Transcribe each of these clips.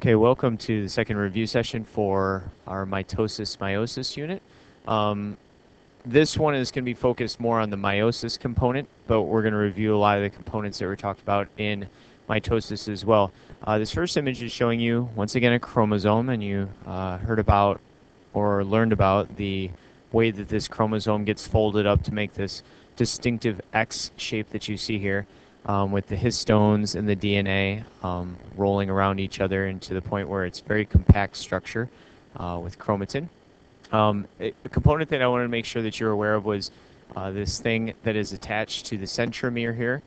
Okay, welcome to the second review session for our meiosis unit. Um, this one is going to be focused more on the meiosis component, but we're going to review a lot of the components that were talked about in mitosis as well. This first image is showing you, once again, a chromosome, and you heard about or learned about the way that this chromosome gets folded up to make this distinctive X shape that you see here. With the histones and the DNA rolling around each other and to the point where it's very compact structure with chromatin. A component that I wanted to make sure that you're aware of was this thing that is attached to the centromere here,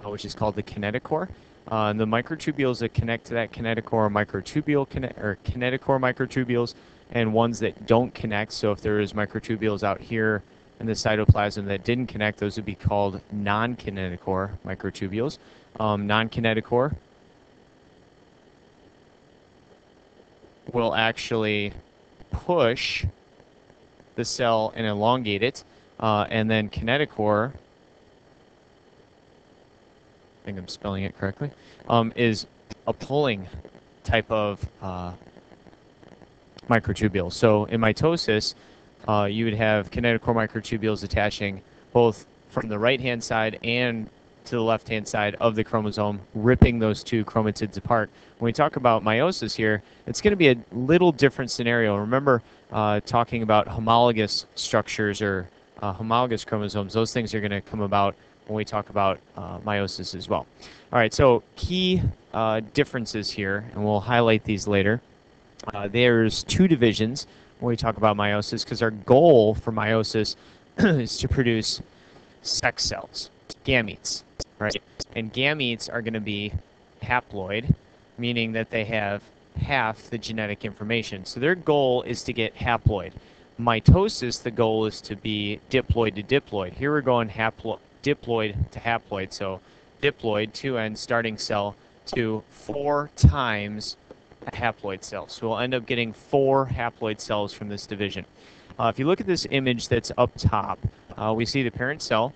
which is called the kinetochore. The microtubules that connect to that kinetochore are kinetochore microtubules, and ones that don't connect. So if there is microtubules out here in the cytoplasm that didn't connect, those would be called non-kinetochore microtubules. Non-kinetochore will actually push the cell and elongate it, and then kinetochore, I think I'm spelling it correctly, is a pulling type of microtubule. So in mitosis, you would have kinetochore microtubules attaching both from the right-hand side and to the left-hand side of the chromosome, ripping those two chromatids apart. When we talk about meiosis here, it's going to be a little different scenario. Remember talking about homologous structures or homologous chromosomes. Those things are going to come about when we talk about meiosis as well. All right, so key differences here, and we'll highlight these later. There's two divisions when we talk about meiosis, because our goal for meiosis is to produce sex cells, gametes, right? And gametes are going to be haploid, meaning that they have half the genetic information. So their goal is to get haploid. Mitosis, the goal is to be diploid to diploid. Here we're going diploid to haploid. So diploid, 2N, starting cell, to 4 times a haploid cell. So we'll end up getting 4 haploid cells from this division. If you look at this image that's up top, we see the parent cell,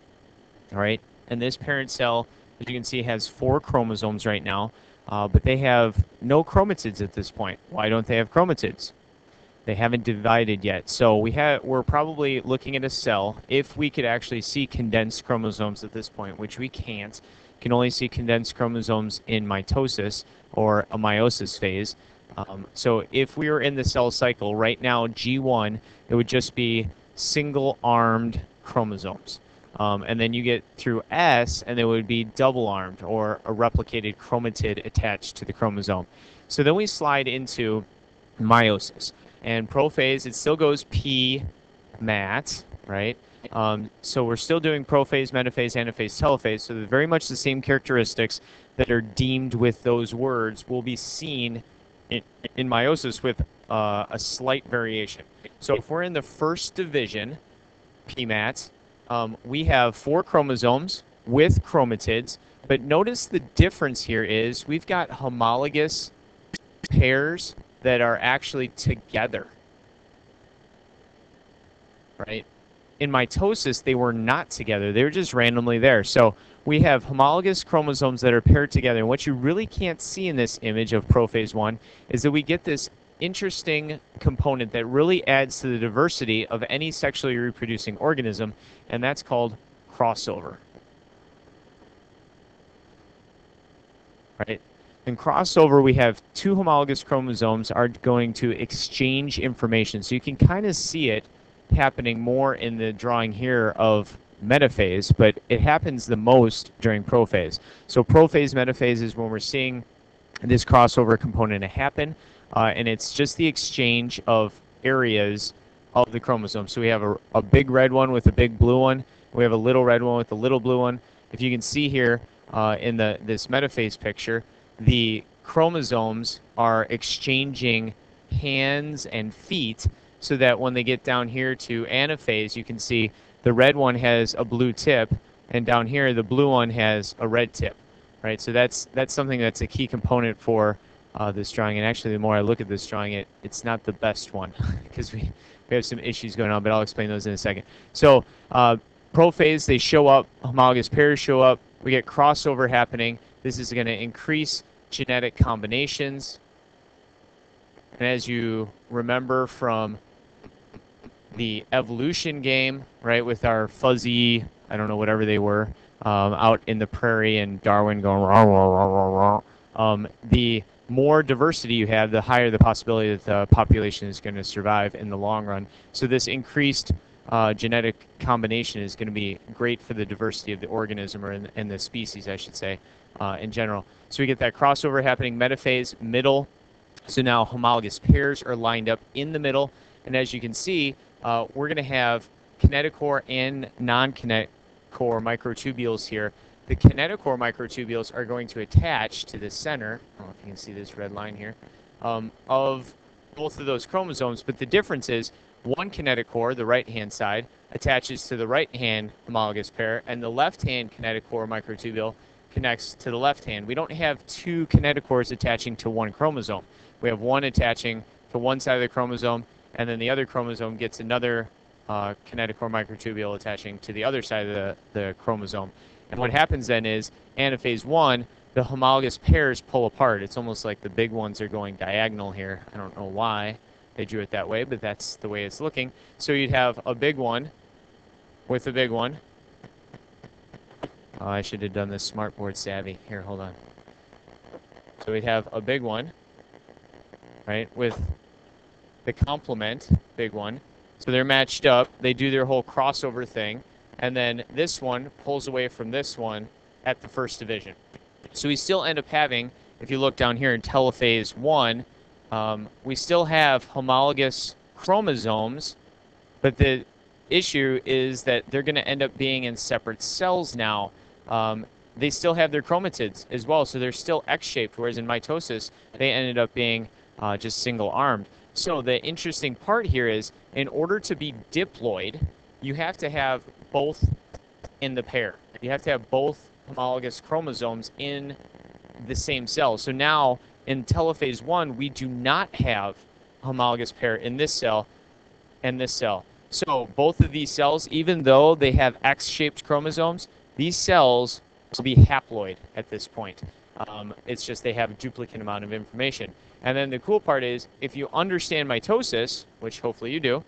right? And this parent cell, as you can see, has 4 chromosomes right now, but they have no chromatids at this point. Why don't they have chromatids? They haven't divided yet. So we're probably looking at a cell, if we could actually see condensed chromosomes at this point, which we can't. Can only see condensed chromosomes in mitosis or a meiosis phase. So if we were in the cell cycle right now, G1, it would just be single-armed chromosomes. And then you get through S, and it would be double-armed or a replicated chromatid attached to the chromosome. So then we slide into meiosis. And prophase, it still goes P-mat, right? So we're still doing prophase, metaphase, anaphase, telophase. So they're very much the same characteristics that are deemed with those words will be seen in meiosis with a slight variation. So if we're in the first division, P-mat, we have 4 chromosomes with chromatids. But notice the difference here is we've got homologous pairs that are actually together, right? In mitosis, they were not together. They were just randomly there. So we have homologous chromosomes that are paired together. And what you really can't see in this image of prophase 1 is that we get this interesting component that really adds to the diversity of any sexually reproducing organism, and that's called crossover. Right? In crossover, we have 2 homologous chromosomes are going to exchange information. So you can kind of see it happening more in the drawing here of metaphase, but it happens the most during prophase. So prophase, metaphase is when we're seeing this crossover component happen, and it's just the exchange of areas of the chromosome. So we have a big red one with a big blue one. We have a little red one with a little blue one. If you can see here in this metaphase picture, the chromosomes are exchanging hands and feet, so that when they get down here to anaphase, you can see the red one has a blue tip, and down here the blue one has a red tip, right? So that's something that's a key component for this drawing. And actually, the more I look at this drawing, it's not the best one because we have some issues going on, but I'll explain those in a second. So prophase, they show up, homologous pairs show up, we get crossover happening. This is going to increase genetic combinations. And as you remember from the evolution game, right, with our fuzzy, I don't know, whatever they were, out in the prairie and Darwin going, rah, rah, rah, rah, rah. The more diversity you have, the higher the possibility that the population is going to survive in the long run. So this increased genetic combination is going to be great for the diversity of the organism, or in the species, I should say, in general. So we get that crossover happening, metaphase, middle. So now homologous pairs are lined up in the middle. And as you can see, we're going to have kinetochore and non-kinetochore microtubules here. The kinetochore microtubules are going to attach to the center, I don't know if you can see this red line here, of both of those chromosomes. But the difference is one kinetochore, the right-hand side, attaches to the right-hand homologous pair, and the left-hand kinetochore microtubule connects to the left hand. We don't have two kinetochores attaching to one chromosome. We have one attaching to one side of the chromosome, and then the other chromosome gets another kinetochore microtubule attaching to the other side of the chromosome. And what happens then is, anaphase 1, the homologous pairs pull apart. It's almost like the big ones are going diagonal here. I don't know why they drew it that way, but that's the way it's looking. So you'd have a big one with a big one. Oh, I should have done this smartboard savvy. Here, hold on. So we'd have a big one, right, with the complement, big one. So they're matched up. They do their whole crossover thing. And then this one pulls away from this one at the first division. So we still end up having, if you look down here in telophase 1, we still have homologous chromosomes, but the issue is that they're going to end up being in separate cells now. They still have their chromatids as well, so they're still X-shaped, whereas in mitosis, they ended up being just single-armed. So the interesting part here is, in order to be diploid, you have to have both in the pair. You have to have both homologous chromosomes in the same cell. So now, in telophase 1, we do not have homologous pair in this cell and this cell. So both of these cells, even though they have X-shaped chromosomes, these cells will be haploid at this point. It's just they have a duplicate amount of information. And then the cool part is, if you understand mitosis, which hopefully you do,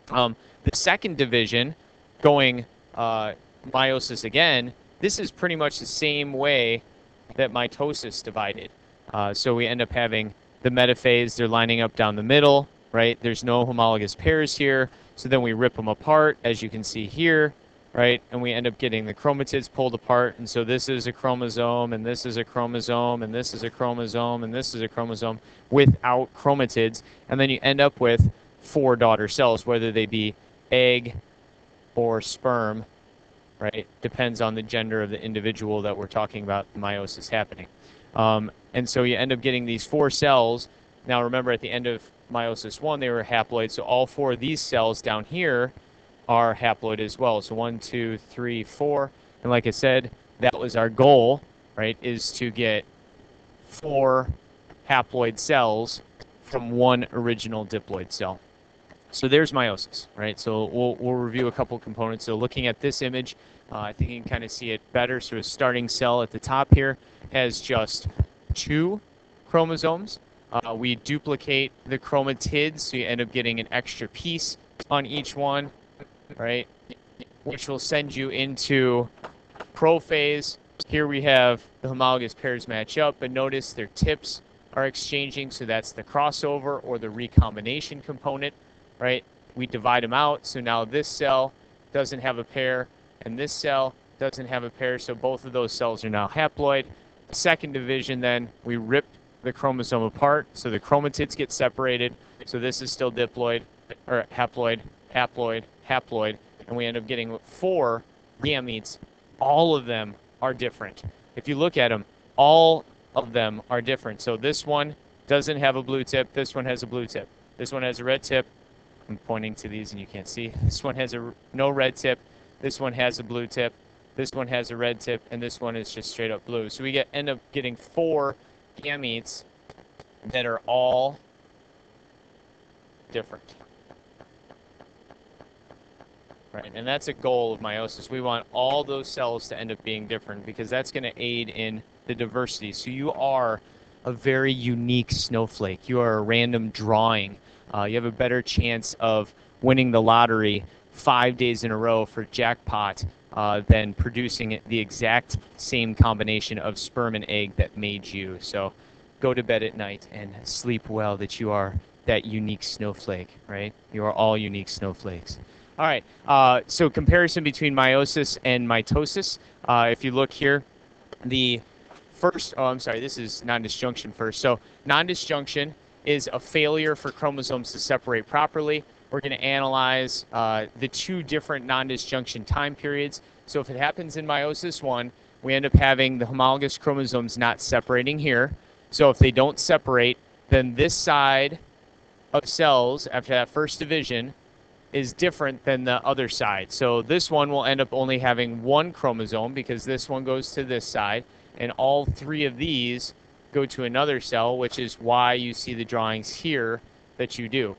the second division, going meiosis again, this is pretty much the same way that mitosis divided. So we end up having the metaphase, they're lining up down the middle, right? There's no homologous pairs here. So then we rip them apart, as you can see here, right? And we end up getting the chromatids pulled apart. And so this is a chromosome, and this is a chromosome, and this is a chromosome, and this is a chromosome without chromatids. And then you end up with 4 daughter cells, whether they be egg or sperm, right? Depends on the gender of the individual that we're talking about meiosis happening. And so you end up getting these 4 cells. Now remember, at the end of meiosis 1, they were haploid, so all 4 of these cells down here are haploid as well. So 1, 2, 3, 4. And like I said, that was our goal, right, is to get 4 haploid cells from one original diploid cell. So there's meiosis, right? So we'll review a couple components. So looking at this image, I think you can kind of see it better. So a starting cell at the top here has just 2 chromosomes. We duplicate the chromatids, so you end up getting an extra piece on each one, right? Which will send you into prophase. Here we have the homologous pairs match up, but notice their tips are exchanging, so that's the crossover or the recombination component, right? We divide them out, so now this cell doesn't have a pair, and this cell doesn't have a pair, so both of those cells are now haploid. The second division, then, we rip the chromosome apart, so the chromatids get separated, so this is still diploid, or haploid, haploid, haploid, and we end up getting 4 gametes. All of them are different. If you look at them, all of them are different. So this one doesn't have a blue tip, this one has a blue tip. This one has a red tip. I'm pointing to these and you can't see. This one has no red tip, this one has a blue tip, this one has a red tip, and this one is just straight up blue. So we end up getting 4 gametes that are all different. Right, and that's a goal of meiosis. We want all those cells to end up being different because that's going to aid in the diversity. So you are a very unique snowflake. You are a random drawing. You have a better chance of winning the lottery 5 days in a row for jackpot than producing the exact same combination of sperm and egg that made you. So go to bed at night and sleep well that you are that unique snowflake, right? You are all unique snowflakes. All right, so comparison between meiosis and mitosis. If you look here, the first, oh, I'm sorry, this is nondisjunction first. So nondisjunction is a failure for chromosomes to separate properly. We're going to analyze the two different nondisjunction time periods. So if it happens in meiosis 1, we end up having the homologous chromosomes not separating here. So if they don't separate, then this side of cells after that first division is different than the other side. So this one will end up only having one chromosome because this one goes to this side, and all three of these go to another cell, which is why you see the drawings here that you do.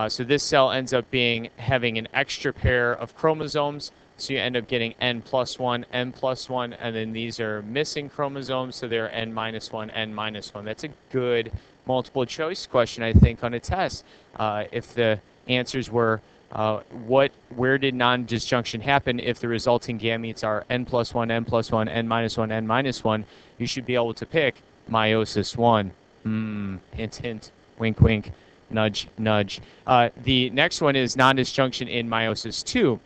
So this cell ends up having an extra pair of chromosomes, so you end up getting N+1, N+1, and then these are missing chromosomes, so they're N-1, N-1. That's a good multiple choice question, I think, on a test. If the answers were where did non-disjunction happen, if the resulting gametes are N+1, N+1, N-1, N-1, you should be able to pick meiosis 1. Hint, hint, wink, wink, nudge, nudge. The next one is non-disjunction in meiosis 2.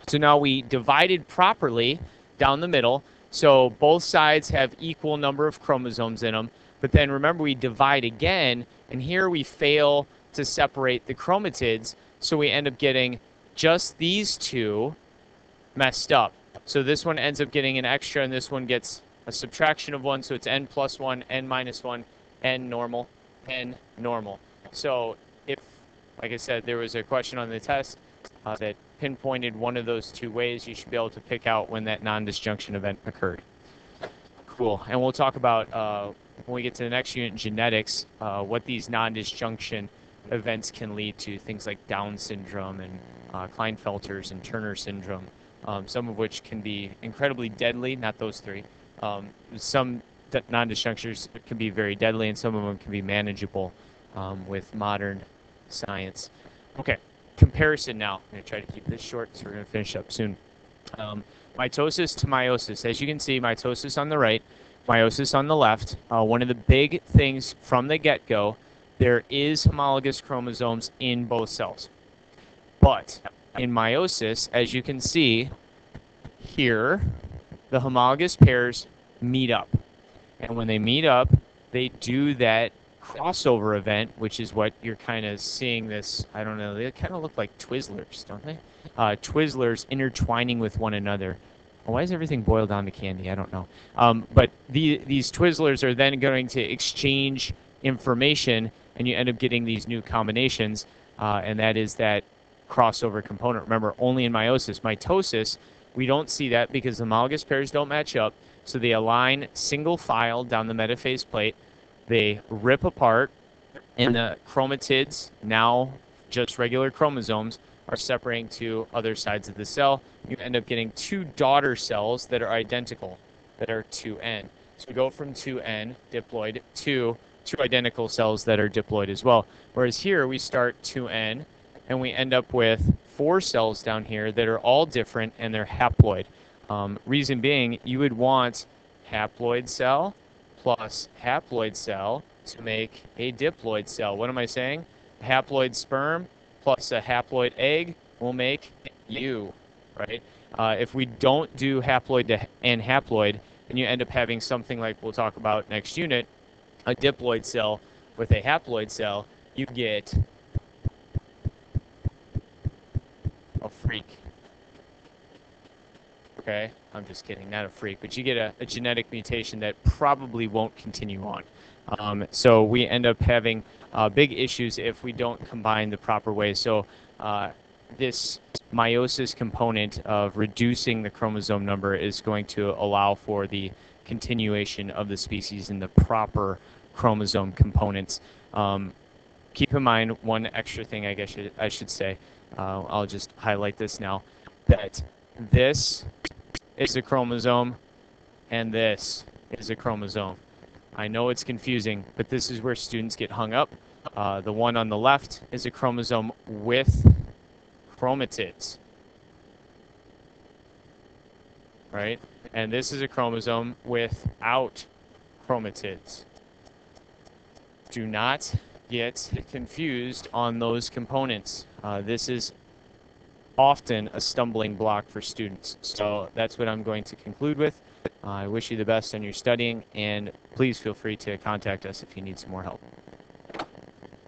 So now we divided properly down the middle, so both sides have equal number of chromosomes in them, but then remember we divide again, and here we fail to separate the chromatids, so we end up getting just these two messed up. So this one ends up getting an extra, and this one gets a subtraction of 1, so it's N+1, N-1, N normal, N normal. So if, like I said, there was a question on the test that pinpointed one of those two ways, you should be able to pick out when that non-disjunction event occurred. Cool. And we'll talk about, when we get to the next unit, genetics, what these non-disjunction events can lead to, things like Down syndrome and Klinefelter's and Turner syndrome, some of which can be incredibly deadly, not those three. Some non-disjunctures can be very deadly, and some of them can be manageable with modern science. Okay, comparison now. I'm going to try to keep this short, so we're going to finish up soon. Mitosis to meiosis. As you can see, mitosis on the right, meiosis on the left. One of the big things from the get-go, there is homologous chromosomes in both cells. But in meiosis, as you can see here, the homologous pairs meet up. And when they meet up, they do that crossover event, which is what you're kind of seeing this, I don't know, they kind of look like Twizzlers, don't they? Twizzlers intertwining with one another. Why does everything boil down to candy? I don't know. But these Twizzlers are then going to exchange information, and you end up getting these new combinations, and that is that crossover component. Remember, only in meiosis. Mitosis, we don't see that because the homologous pairs don't match up, so they align single file down the metaphase plate. They rip apart, and the chromatids, now just regular chromosomes, are separating to other sides of the cell. You end up getting two daughter cells that are identical, that are 2N. So we go from 2N, diploid, to two identical cells that are diploid as well. Whereas here we start 2N, and we end up with 4 cells down here that are all different, and they're haploid. Reason being, you would want haploid cell plus haploid cell to make a diploid cell. What am I saying? A haploid sperm plus a haploid egg will make you, right? If we don't do haploid and haploid, then you end up having something like we'll talk about next unit, a diploid cell with a haploid cell. You get a freak. Okay, I'm just kidding, not a freak, but you get a genetic mutation that probably won't continue on. So we end up having big issues if we don't combine the proper way. So this meiosis component of reducing the chromosome number is going to allow for the continuation of the species in the proper chromosome components. Keep in mind one extra thing, I guess I should say. I'll just highlight this now, that this is a chromosome and this is a chromosome. I know it's confusing, but this is where students get hung up. The one on the left is a chromosome with chromatids, right? And this is a chromosome without chromatids. Do not get confused on those components. This is often a stumbling block for students. So that's what I'm going to conclude with. I wish you the best on your studying, and please feel free to contact us if you need some more help.